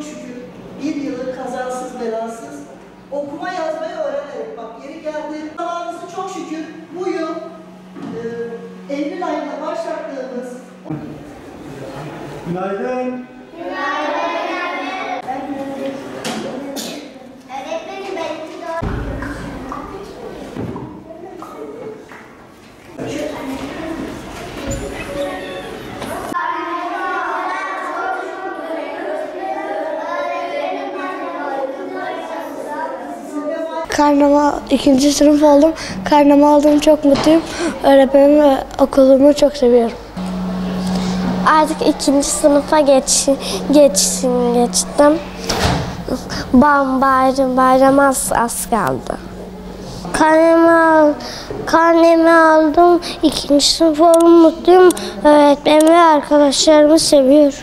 çok şükür bir yılı kazasız belasız okuma yazmayı öğrenerek, bak yeri geldi, zamanımızı çok şükür bu yıl Eylül ayında başlattığımız. Günaydın. Karnıma 2. sınıf oldum. Karnımı aldığım çok mutluyum. Öğretmenimi ve okulumu çok seviyorum. Artık 2. sınıfa geçtim. Bayram az kaldı. Karnemi aldım. 2. sınıf oldum, mutluyum. Öğretmenimi ve arkadaşlarımı seviyorum.